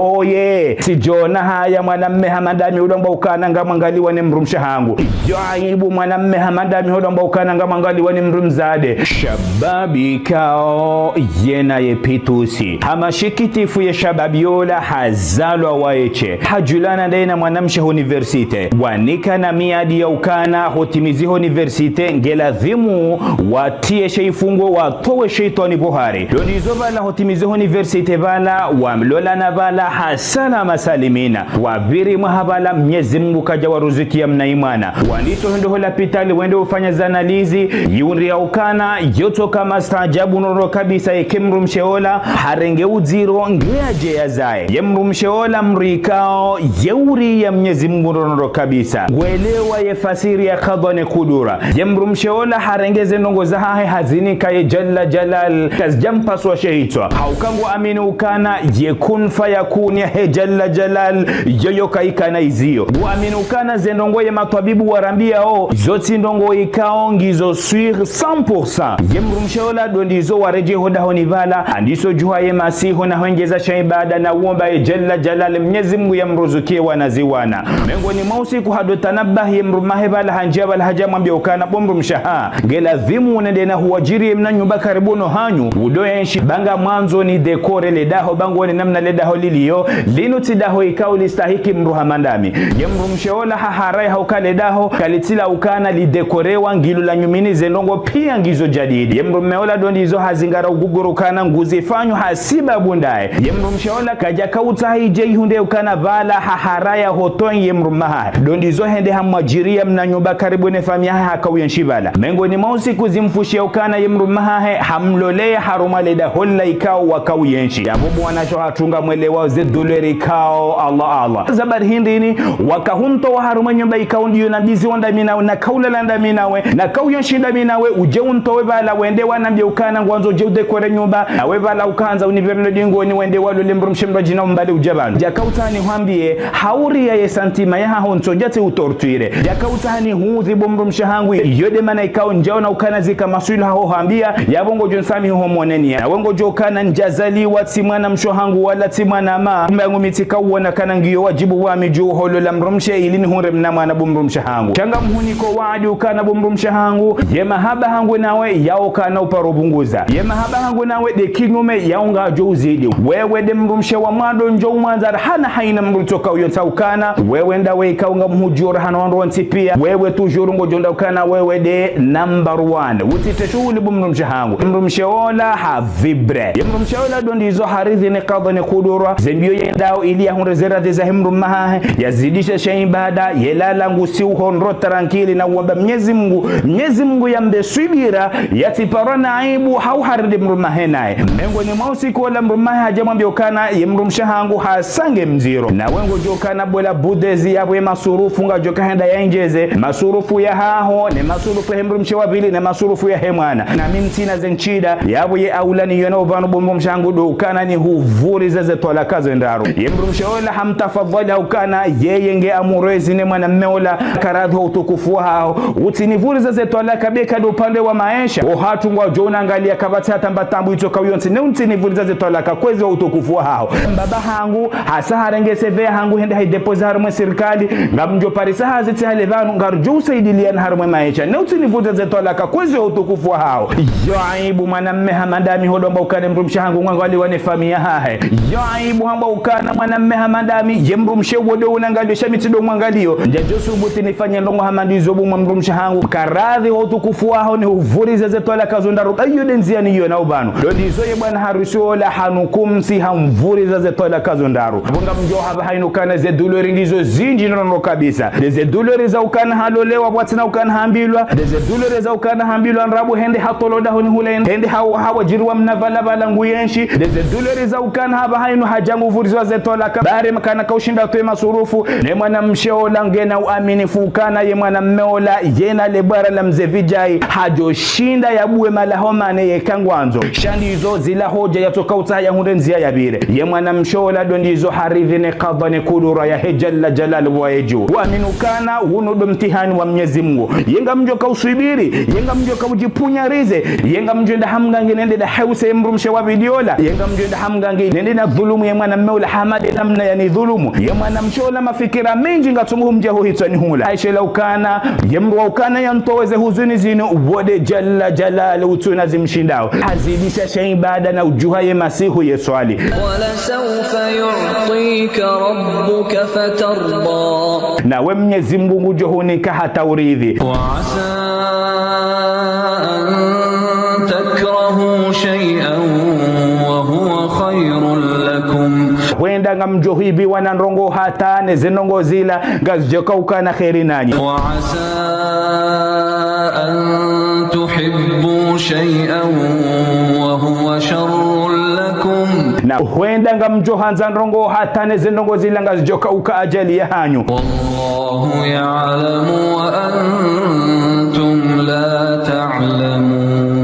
oye sijona haya mwanamme hamadami udamba ukana nga mwangaliwa ni mdrumshe hangu yoaibu mwanamme hamadami udamba ukana nga mwangaliwa ni mdrumzade shababi kao yena yepitusi hamashikitifu ya shababi yola hazalwa waeche hajulana daina Mwanamshe universite wanika na miadi ya ukana hotimizi universite ngeladhimu watie sheifungo watowe sheitani buhari lonizo bala hotimizi universite bala wamlola na bala hasana masalimina wabiri mahabala Mwenyezi Mungu kaja waruzukia mnaimana wanito hendo hola pitali wende ufanya zanalizi yunri ya ukana yoto kama stajabu noro kabisa Emdrume ola harenge uziro ngeaje yazae Emdrume ola mrikao yeuri ya Mwenyezi Mungu noro kabisa gwelewa yefasiri ya khadhane kudura Emdrume ola harengeze nongo za hahe hazinika ye jalla jalal kazjampaswa shehitwa haukangu amini ukana yekun fayakun ya he jalla jalal yoyo kaikana izio amini ukana zenongo ye matwabibu warambia zoti ndongo ikao ngizo suir 100% Emdrume ola dondizo wareje hodahoni bala andiso juha ye masiho na hongeza shaibada na uomba ye jalla jalal Mwenyezi Mungu yamruzukie wanaziwana mengoni mausi kuhadotanabahi Emdrume bala hanjaba la hajamwambia ukana Emdrume ngela dhimu nende na huwajiri mna nyumba karibuno hanyu udoyenshi banga mwanzo ni dekore ledaho bango ni namna ledaho liliyo lino tidaho ikao listahiki mruhamandami Emdrume ola haharai haukale daho kalitila ukana lidekorewa ngilu la nyumini zenongo pia ngizo jadidi Emdrume ola dondizo hazingara ugugurukana nguzi fanyu hasiba bundae Emdrume ola kaja kauta hije hunde ukana bala haharaya hotoi Emdrume dondizo hende hamwajiria mna nyumba karibu ne famia hakauyenshibala mengo ni mausi kuzimfushia ukana Emdrume hamlolea harumale da holla ikao wakauyenshi yabubu wanasho hatunga mwele wao zetwalaka ikao Allah zabar hindini wakahunto wa haruma nyumba ikao ndiyo nabizi wanda minawe na kaula landa minawe na kauyenshi da minawe uje untowe bala wende wanambia ukana ngwanzo je udekore nyumba na we bala ukanza univerno dingo ni wende walo Emdrume mrajina mbale ujabano jakautani hwambie hauri ya yesantima ya honto jate utortuire jakautani huudhi Emdrume hangu yode mana ikao njao na ukana zika maswila hambia yabongo jonsami homo nenia wengo jokana njazali wati Mwanamshe hangu wala ti mwanama mbangu mitika uona kana ngiyo wajibu wa miju holo la Mdrumshe ilini hunre mna mwana Emdrume hangu changa mhuniko waadi ukana Emdrume hangu ye mahaba hangu nawe yao kana uparobunguza ye mahaba hangu nawe de kinyume yaunga jo uzidi wewe de Emdrume wa mwado njo mwanza hana haina mrutoka uyota ukana wewe ndawe ikaunga mhujura hana wando wantipia wewe tujuru ngojonda ukana wewe de number 1 utite shughuli Emdrume hangu Emdrume ola havibre Emdrume ola dondizo haridhi ni kadhane kudura zembio yendao ili ya hunrezerate za Emdrume yazidisha shaibada yelala ngusi uhonro tarankili na uwamba Mwenyezi Mungu yambe subira yatiparana aibu hauharidi Emdrume nae mengo ni mausi kuola Emdrume hajamwambia ukana Emdrume hangu hasange mziro na wengo jokana bola budezi yabwe masurufu nga joka henda ya injeze masurufu ya haho ne masurufu ya Emdrume wabili ne masurufu ya hemwana na mintina zenchida yabo ye aulani yona ubanu Emdrume hangu do ukana ni huvuri za zetwalaka zondraru Emdrume ola hamtafadhala ukana yeye nge amurezi ne Mwanamshe ola karadho utukufu hao utinivuri za zetwalaka beka do upande wa maisha ohatungwa jona Angalia kabati hatambatambu itoka uyonsi ne utinivuri za zetwalaka kwezi wa utukufu hao baba hangu hasa harenge seve hangu hende haidepoza harumwe serikali ngamjo parisa haziti halevanu ngarjo usaidilia harumwe maisha ne utinivuri za zetwalaka kwezi wa utukufu hao yoaibu Mwanamshe hamadami hodomba ukana Emdrume hangu ngwangaliwa ne famia hahe yoaibu hamba ukana Mwanamshe hamadami Emdrume wodo unangalio shamitido mwangalio njajosu buti nifanye ndongo hamadizo bumu Emdrume hangu karadhi wa utukufu wao ni uvuri za zetwalaka zondraru ayo denzia ni yona ubanu dondizo ye bwana harusi ola hanukumsi hamvuri za zetwalaka zondraru bunga mjoha hainukana zedulori ndizo zinji nono kabisa zedulori za ukana halolewa bwatina ukana hambilwa zedulori za ukana hambilwa nrabu hende hatoloda honi hule hende hawajirwa mnavala bala nguyenshi zedulori za ukana haba hainu hajangu vuri za zetwalaka bare makana kaushinda tuwe masurufu ne Mwanamshe ola ngena uaminifu ukana ye Mwanamshe ola yena lebara la mzevijai hajoshinda yabuwe malahoma ne yekangwanzo shandizo zila hoja yatoka utaya hundenzia yabire ye Mwanamshe ola dondizo haridhi ne kadhane kudura ya he jalla jalal wa eju uaminukana unodo mtihani wa Mwenyezi Mungu yenga mjo kausubiri yenga mjo kaujipunya rize yenga mjo nda hamgange nende da hause Emdrume wa videola yenga mjo nda hamgange nende na dhulumu ye mwanamme ula hamade namna yani dhulumu ye mwanamshe ula mafikira mingi ngatumu mjaho hitani hula aishela ukana yemru ukana yantoweze huzuni zino wode jalla jalal utsu nazimshindao hazidisha shaibada na ujuha ye masihu ye swali wala sawfa yu'tika rabbuka fatarda na we Mwenyezi Mungu johonika hata uridhi wa asa an takrahu shay'an wa huwa khairun lakum wenda ngamjohibi wanandrongo hata nezenongo zila ngazjoka ukana khairi nanyi wa asa an tuhibbu shay'an wa huwa sharrun lakum na wenda ngamjohanza ndrongo hata nezenongo zila ngazjoka uka ajali ya hanyu wallahu ya'lamu wa antum la ta'lamun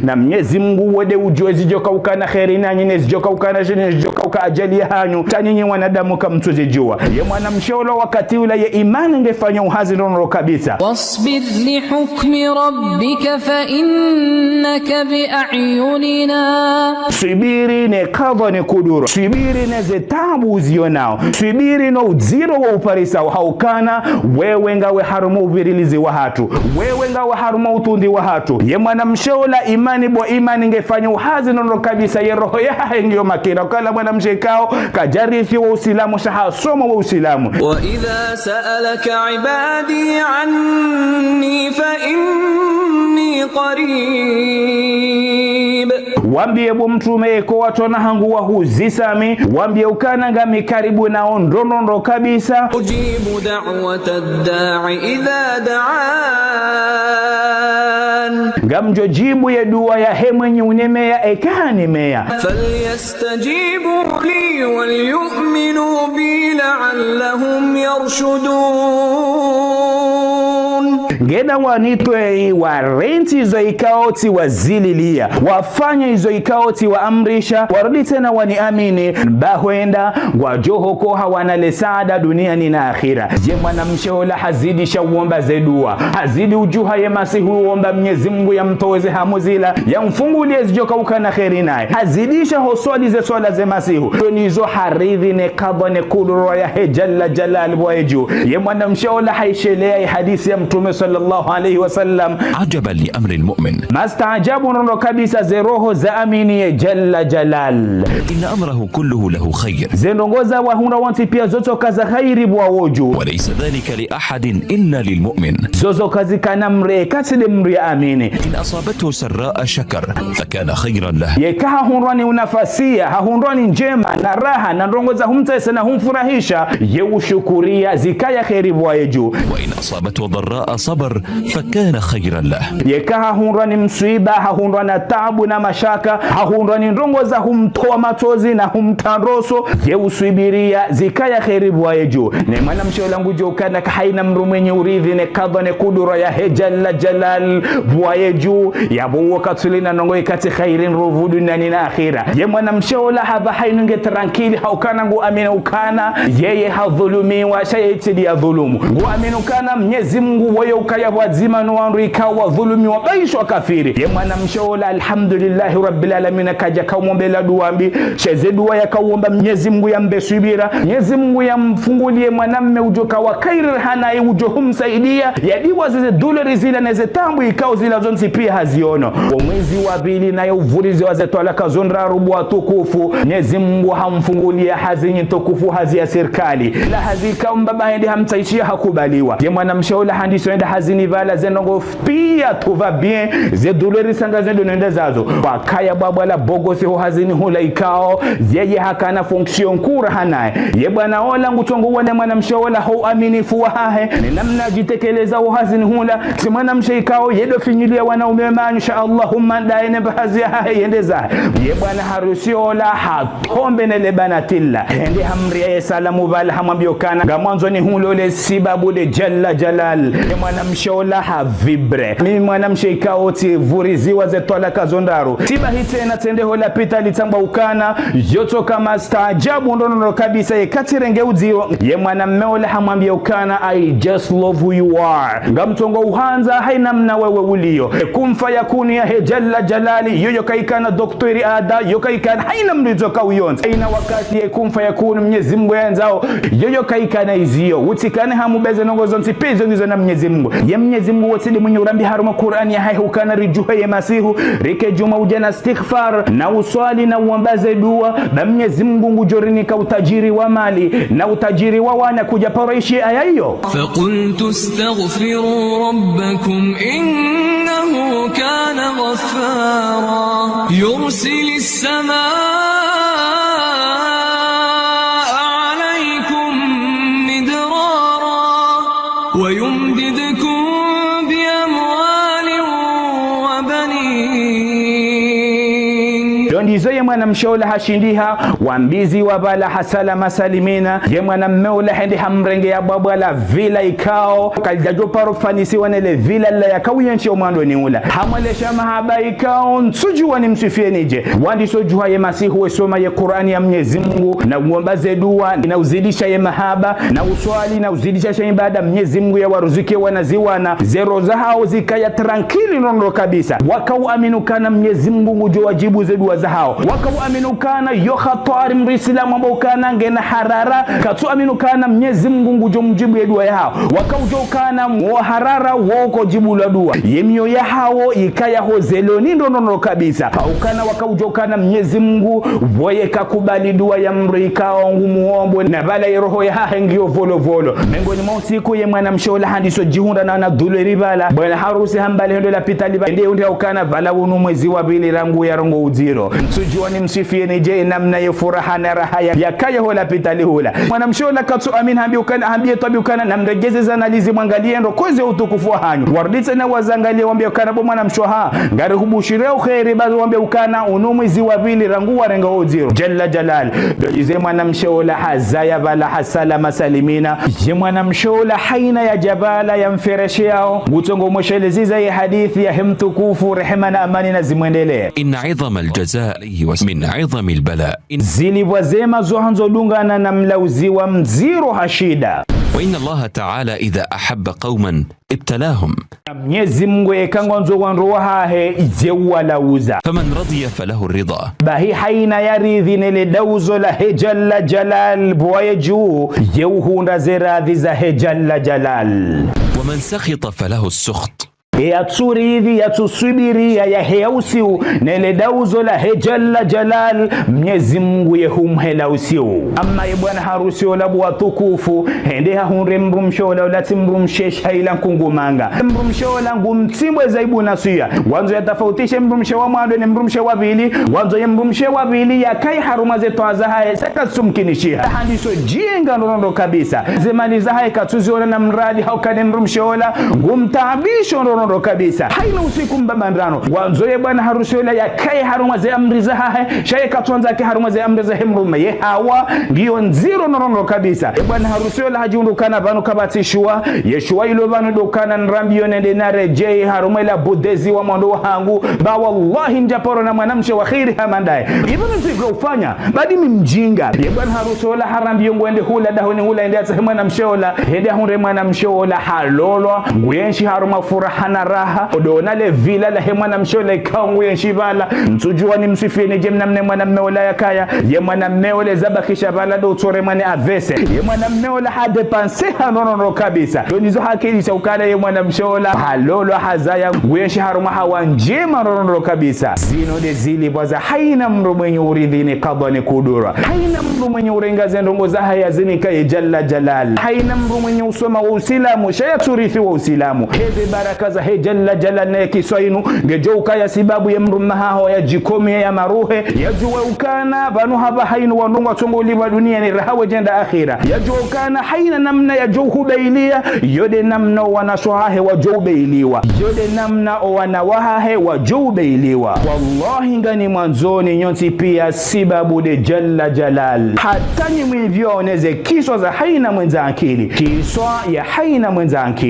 na Mwenyezi Mungu wode ujue zijoka ukana khairi nanyi nezijoka ukana jini zijoka uka ajali ya hanyu tanyinyi wanadamu kamtuzijua ye mwanamshe ula wakati ula ye imani ngefanya uhazi ndono kabisa wasbir li hukmi rabbika fa innaka bi a'yunina subiri ne kadha ne kudura subiri ne zetabu uzionao subiri no uziro wa uparisa haukana wewe ngawe harumu uvirilizi wa hatu wewe ngawe harumu utundi wa hatu ye mwanamshe ula imani bo imani ngefanya uhazi ndono kabisa ye roho yahe ngiyo makina kala mwanamshe kao kajarithi wa usilamu shahasoma wa usilamu wa idha sa'alaka ibadi anni fa inni qarib wambie bo mtume ko watona hangu wa huzisami wambie ukana ngami karibu na ondonondo kabisa ujibu da'wata ad-da'i idha da'an ngamjo jibu ya dua ya hemwenye unemea ekanemea falyastajibu li walyu'minu bi la'allahum yarshudun ngeda wanitwe warenti hizo ikaoti wazililia wafanya hizo ikaoti waamrisha warudi tena waniamini bahwenda wajoho ko hawana lesada duniani na akhira je mwanamshe ula hazidisha uomba zedua hazidi ujuha ye masihu uomba Mwenyezi Mungu yamtoweze hamuzila yamfungulie zijoka ukana khairi naye hazidisha hoswali ze swala ze masihu nizo haridhi ne kadha ne kudura ya jalla jalal waiju ye mwanamshe ula haishelea hadithi ya mtume sallallahu alayhi wasallam ajaban li amri almu'min mastajabu nono kabisa ze roho za amini ye jalla jalal inna amrahu kulluhu lahu khair zenongoza wa huna wanti pia zoto kaza khairi bwa woju walaysa dhalika li ahadin illa lilmu'min zozo kazi kana mre katide mre amini in asabathu sarra'a shakar fakana khayran lahu yekaha hunrani unafasia hunrani njema na raha na ndongoza humtesa na humfurahisha ye ushukuria zikaya khairi bwa yeju wa in asabathu dharra'a sabar fakana khayran lahu yekaha hunrani msiba hunrani taabu na mashaka hunrani ndongoza humtoa matozi na humtanroso ye usubiria zikaya khairi bwa yeju ne mwanamshe langu jokana haina mrumenye uridhi ne kadha ne kudura ya jalla jalal bwa yeju yabu wakatulina nongo ikati khairin ruvudu nani na akhira ye mwanamshe ula haba hainunge tranquili haukana ngu amina ukana yeye hadhulumi wa shayitidi ya dhulumu ngu amina ukana Mwenyezi Mungu wayo ukaya wazima no wandu ikawa dhulumi wa baishwa kafiri ye mwanamshe ula alhamdulillah rabbil alamin kaja kaumombela duambi sheze dua ya kauomba Mwenyezi Mungu yambe subira Mwenyezi Mungu yamfungulie mwanamme ujoka wa khairi hana ujohumsaidia yadiwa zize dolari zile na zetambu ikao zile zonsi pia haziono wa mwezi wa pili na uvurizi wa zetwalaka zondraru bwa tukufu Mwenyezi Mungu hamfungulie hazinyi tukufu hazi ya serikali la hazika mbaba hadi hamtaishia hakubaliwa ye mwanamshe ula handiso enda hazini vala zenongo pia tuva bien ze dolari sanga zendo nenda zazo wakaya baba la bogosi ho hazini hula ikao yeye hakana fonction kura hanaye ye bwana ola ngutongo wana mwanamshe ula ho aminifu wa hahe ni namna jitekeleza ho hazini hula si mwanamshe ikao yedo finyilia wanaume insha Allahumma daine bahazi ya hahe yendeza ye bwana harusi ola hatombe nele banatilla ende hamri ya salamu vala hamambiokana gamwanzo ni hulo le sibabu de jalla jalal ye mwanamshe mwanamshe havibre mimi mwanamshe ikaoti vuriziwa zetwalaka zondraru tiba hitena tendeho la pita litamba ukana yoto kama staajabu ndono kabisa yekatirenge udzio ye mwanamme hamwambia ukana I just love who you are ngamtongo uhanza haina mna wewe ulio kumfa yakuni ya jalla jalali yoyo kaikana doktori ada yokaikana haina mlizoka uyonza ina wakati ye kumfa yakuni Mwenyezi Mungu yanzao yoyo kaikana izio utikane hamubeze nongozo ntipizo nizo na Mwenyezi Mungu ye Mwenyezi Mungu wotili mwenye urambi haruma Qur'ani ya hahe ukana rijuhe ye masihu rike juma ujana istighfar na uswali na uambaze dua na Mwenyezi Mungu ngujorinika utajiri wa mali na utajiri wa wana kuja paraishi aya hiyo faqultu astaghfiru rabbakum innahu kana ghaffara yursilis samaa alaykum midrara wa yumdidkum ndizo ye mwanamshe hashindiha wambizi wabala hasala masalimina ye mwanamme hendi hamrenge ya babala vila ikao kaljajo parofanisi wanele vila la yakauyenshi omando ni ula hamwelesha mahaba ikao nsujua ni msifie nije wandi sojuha ye masihu wesoma ye Qur'ani ya Mwenyezi Mungu na uombaze dua na uzidisha ye mahaba na uswali na uzidisha ibada Mwenyezi Mungu ya waruzuke wanaziwana zero za hao zikaya tranquili nono kabisa wakauaminukana Mwenyezi Mungu ngujowajibu ze dua za hao wakauaminukana yo khatari mrislamu ambokana ngena harara katuaminukana Mwenyezi Mungu ngujo mjibu ya dua yao wakaujokana wa harara woko jibu la dua yemio ya hao ikaya hozeloni ndono kabisa ukana wakaujokana Mwenyezi Mungu boye kakubali dua ya mrikao ngumuombo na bala roho ya hahe ngio volo volo mengoni mwa usiku ye mwanamshe handiso jihunda na nadulwe bala bwana harusi hambale ndo la pitali ndio ndio ukana bala unu mwezi wa bili rangu ya rongo uziro msujua ni msifie ni je namna ya furaha na raha ya kaya hola pitali hula mwanamshe katu amin hambi ukana hambi tabi ukana na mregeze zanalizi mwangalie ndo koze utukufu hanyu warditse na wazangalie wambia ukana bo mwanamshe ngari hubushire khairi bazo wambia ukana unu mwezi wa bili rangu wa rengo uziro jalla jalal dojize mwanamshe hazaya bala hasala masalimina je mwanamshe haina ya jabala ya mfereshi yao gutongo mwesheleziza ya hadithi ya hemtukufu rehema na amani na zimwendelee inna idhama aljazaa min idhami albala zilivwazema zohanzo dungana na mlauziwa mziro hashida وإن الله تعالى إذا أحب قوما ابتلاهم Mwenyezi Mungu ekangonzo wanro hahe jewa lauza فمن رضي فله الرضا bahi haina yaridhi nele dauzo la jalla jalal boye juu jeuhunda zeradhi za jalla jalal ومن سخط فله السخط ya tsuridhi ya tusubiri ya heusiu nele dauzo la jalla jalal Mwenyezi Mungu yehumhela usiu amma bwana harusi olabu watukufu hende hahunre mdrumshe olati mdrumshe shaila kungumanga mdrumshe olangu mtimbwe zaibu nasuya wanzo yatafautishe mdrumshe wa mwado ni mdrumshe wa bili wanzo ya mdrumshe wa bili ya kai haruma zetu azahaye saka sumkinishiha handiso jinga ndondo kabisa zemani zahaye katuziona na mradi haukane mdrumshe ola ngumtaabisho ndondo kabisa haina usiku mbamandano wanzoye bwana harusi yola ya kai haruma za amri za hahe shaye katonza ke haruma za amri za Emdrume ye hawa ngiyo nziro norono kabisa bwana harusi yola hajundukana banu kabatishwa yeshua ilo banu dokana nrambi yonende na rejei haruma la budezi wa mwando hangu ba wallahi njaporo na Mwanamshe wa khiri hamandaye ibanu nziko ufanya badi mimjinga bwana harusi yola harambi yongwende hula dahoni hula ende ata Mwanamshe yola hende hunre Mwanamshe yola halolwa nguyenshi haruma furaha na raha odonale vila la Mwanamshe yola ikaungu yenshibala msujua ni msifie ni jemnamne mwanamme yola yakaya ye mwanamme yola zabakisha bala do utore mwane avese ye mwanamme yola hadepanse hanono kabisa donizo hakilisa ukala ye Mwanamshe yola halolo hazaya nguyenshi haruma hawa njema nono kabisa zino de zili baza haina mru mwenye uridhini kadhani kudura haina mru mwenye urengaze ndongo za haya zinika ye jalla jalal haina mru mwenye usoma wa usilamu shaya turithi wa usilamu heze baraka za jalla jalal na kiswainu ngejouka ya sababu ya Emdrume haho ya jikomi ya maruhe ya juwe ukana banu haba hainu wanunga tunguli wa dunia ni rahawe jenda akhira ya juwe ukana haina namna ya juhu bailia yode namna wanaswahahe wa juhu bailiwa yode namna wanawahahe wa juhu bailiwa wallahi ngani mwanzoni nyonsi pia sababu de jalla jalal hata ni mwivyo oneze kiswa za haina mwenza akili kiswa ya haina mwenza akili